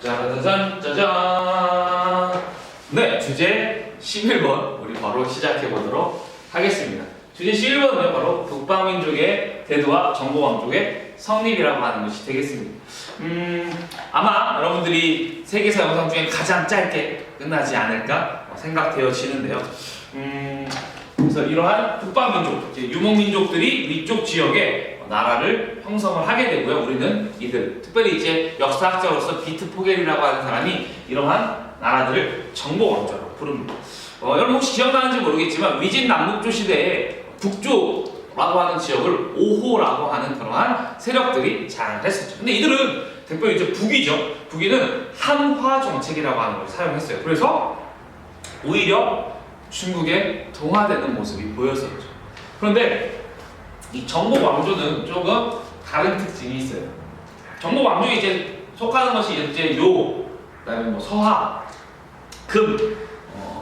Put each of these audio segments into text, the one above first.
짜자잔 짜잔. 네, 주제 11번 우리 바로 시작해 보도록 하겠습니다. 주제 11번은 바로 북방민족의 대두와 정보왕족의 성립이라고 하는 것이 되겠습니다. 아마 여러분들이 세계사 영상 중에 가장 짧게 끝나지 않을까 생각되어지는데요. 그래서 이러한 북방민족, 유목민족들이 위쪽 지역에 나라를 형성을 하게 되고요. 우리는 이들, 특별히 이제 역사학자로서 비트 포겔이라고 하는 사람이 이러한 나라들을 정보왕조라고 부릅니다. 여러분 혹시 기억나는지 모르겠지만 위진 남북조 시대에 북조라고 하는 지역을 오호라고 하는 그러한 세력들이 장악했었죠. 근데 이들은 특별히 이제 북이죠. 북이는 한화 정책이라고 하는 걸 사용했어요. 그래서 오히려 중국에 동화되는 모습이 보였었죠. 그런데 이 정복 왕조는 조금 다른 특징이 있어요. 정복 왕조에 이제 속하는 것이 이제 요, 그다음에 뭐 서하, 금,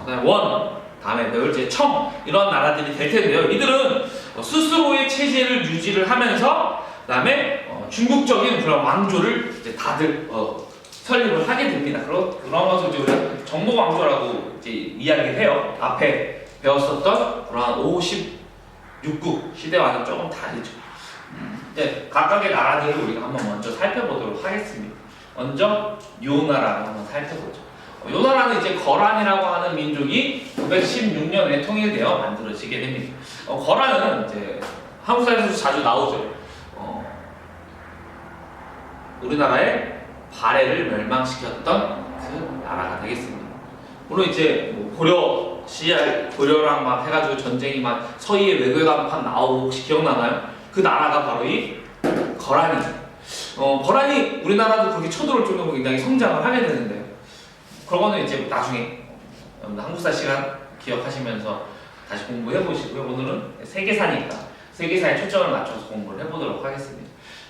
그다음에 원, 다음에 이제 청 이런 나라들이 될 텐데요. 이들은 스스로의 체제를 유지를 하면서 그다음에 중국적인 그런 왕조를 이제 다들 설립을 하게 됩니다. 그런 것을 이제 우리가 정복 왕조라고 이제 이야기를 해요. 앞에 배웠었던 그러한 56국 시대와는 조금 다르죠. 이제 각각의 나라들을 우리가 한번 먼저 살펴보도록 하겠습니다. 먼저 요 나라를 한번 살펴보죠. 요 나라는 이제 거란이라고 하는 민족이 916년에 통일되어 만들어지게 됩니다. 거란은 이제 한국사에서도 자주 나오죠. 우리나라의 발해를 멸망시켰던 그 나라가 되겠습니다. 물론 이제 뭐 고려랑 막 해가지고 전쟁이 막 서해에 외교간판 나오고 혹시 기억나나요? 그 나라가 바로 이 거란이죠. 거란이 우리나라도 그렇게 쳐들어올 정도로 굉장히 성장을 하게 되는데요. 그런 거는 이제 나중에 한국사 시간 기억하시면서 다시 공부해 보시고요. 오늘은 세계사니까 세계사에 초점을 맞춰서 공부를 해보도록 하겠습니다.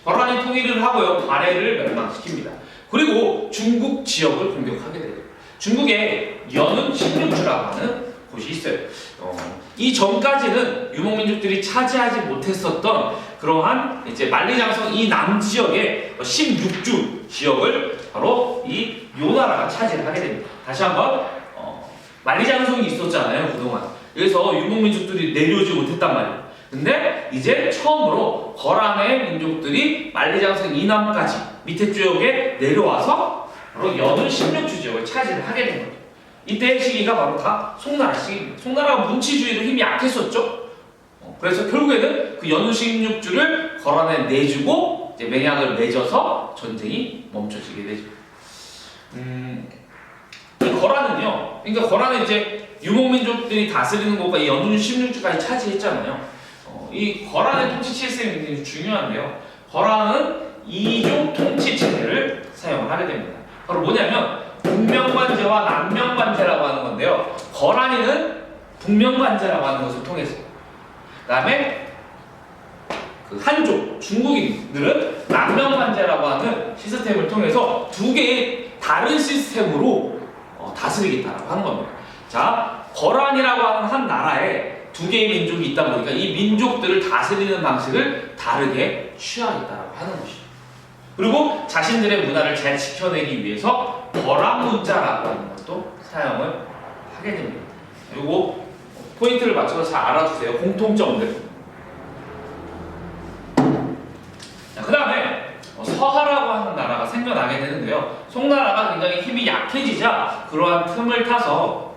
거란이 통일을 하고요. 발해를 멸망시킵니다. 그리고 중국 지역을 공격하게 돼요. 중국에 연운 16주라고 하는 곳이 있어요. 이 전까지는 유목민족들이 차지하지 못했었던 그러한 이제 만리장성 이 남지역의 16주 지역을 바로 이 요나라가 차지를 하게 됩니다. 다시 한번 만리장성이 있었잖아요 그동안. 그래서 유목민족들이 내려오지 못했단 말이에요. 근데 이제 처음으로 거란의 민족들이 만리장성 이남까지 밑에 지역에 내려와서 바로 연운 16주 지역을 차지를 하게 된 거죠. 이때의 시기가 바로 다 송나라 시기입니다. 송나라가 문치주의로 힘이 약했었죠. 그래서 결국에는 그 연운 16주를 거란에 내주고 이제 맹약을 맺어서 전쟁이 멈춰지게 되죠. 이 거란은요, 그러니까 거란은 이제 유목민족들이 다스리는 곳과 이 연운 16주까지 차지했잖아요. 이 거란의 통치 시스템이 굉장히 중요한데요. 거란은 이중 통치 체제를 사용을 하게 됩니다. 바로 뭐냐면 북명관제와 남명관제라고 하는 건데요. 거란이는 북명관제라고 하는 것을 통해서, 그 다음에 그 한족 중국인들은 남명관제라고 하는 시스템을 통해서 두 개의 다른 시스템으로 다스리겠다라고 하는 겁니다. 자, 거란이라고 하는 한 나라에 두 개의 민족이 있다 보니까 이 민족들을 다스리는 방식을 다르게 취하겠다라고 하는 것이죠. 그리고 자신들의 문화를 잘 지켜내기 위해서 거란문자라고 하는 것도 사용을 하게 됩니다. 요거 포인트를 맞춰서 잘 알아두세요. 공통점들. 그 다음에 서하라고 하는 나라가 생겨나게 되는데요. 송나라가 굉장히 힘이 약해지자 그러한 틈을 타서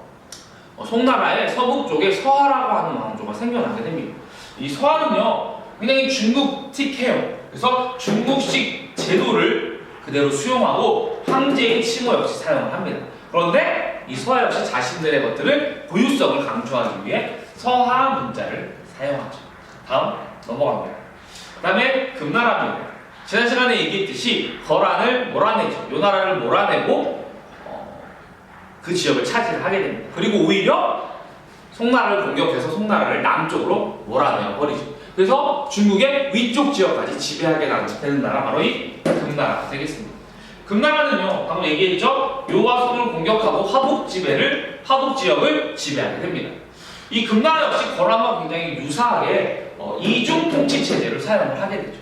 송나라의 서북 쪽에 서하라고 하는 왕조가 생겨나게 됩니다. 이 서하는요 굉장히 중국틱해요. 그래서 중국식 제도를 그대로 수용하고 황제의 칭호 역시 사용을 합니다. 그런데 이 서하 역시 자신들의 것들을 고유성을 강조하기 위해 서하 문자를 사용하죠. 다음 넘어갑니다. 그 다음에 금나라입니다. 지난 시간에 얘기했듯이 거란을 몰아내죠. 요 나라를 몰아내고 그 지역을 차지를 하게 됩니다. 그리고 오히려 송나라를 공격해서 송나라를 남쪽으로 몰아내어 버리죠. 그래서 중국의 위쪽 지역까지 지배하게 되는 나라 바로 이 금나라가 되겠습니다. 금나라는요 방금 얘기했죠. 요화성을 공격하고 화북 지역을 지배하게 됩니다. 이 금나라 역시 거란과 굉장히 유사하게 이중 통치 체제를 사용을 하게 되죠.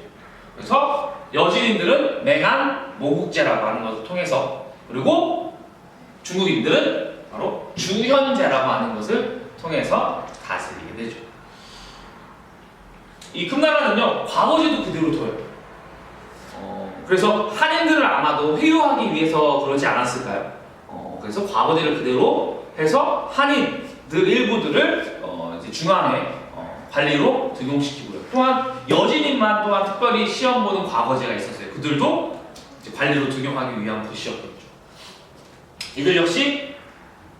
그래서 여진인들은 맹한 모국제라고 하는 것을 통해서 그리고 중국인들은 바로 주현제라고 하는 것을 통해서 다스리게 되죠. 이 금나라는요, 과거제도 그대로 둬요. 그래서 한인들을 아마도 회유하기 위해서 그러지 않았을까요? 그래서 과거제를 그대로 해서 한인들 일부들을 이제 중앙에 관리로 등용시키고요. 또한 여진인만 또한 특별히 시험 보는 과거제가 있었어요. 그들도 이제 관리로 등용하기 위한 것이었겠죠. 이들 역시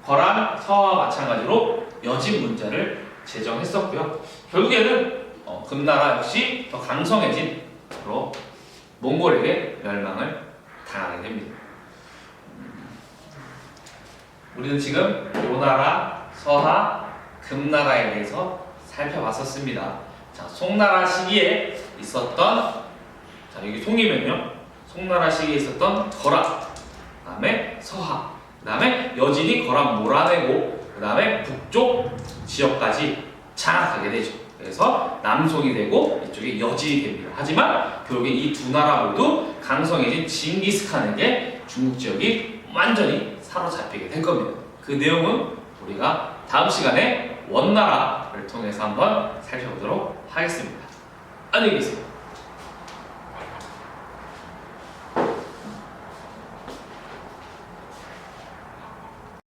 거란 서와 마찬가지로 여진 문자를 제정했었고요. 결국에는 금나라 역시 더 강성해진 바로 몽골에게 멸망을 당하게 됩니다. 우리는 지금 요나라, 서하, 금나라에 대해서 살펴봤었습니다. 자, 송나라 시기에 있었던, 자, 여기 송이면요, 송나라 시기에 있었던 거란, 그 다음에 서하, 그 다음에 여진이 거란 몰아내고, 그 다음에 북쪽 지역까지 장악하게 되죠. 그래서 남송이 되고 이쪽이 여진이 됩니다. 하지만 결국에 이 두 나라 모두 강성해진 징기스칸에게 중국 지역이 완전히 사로잡히게 된 겁니다. 그 내용은 우리가 다음 시간에 원나라를 통해서 한번 살펴보도록 하겠습니다. 안녕히 계세요.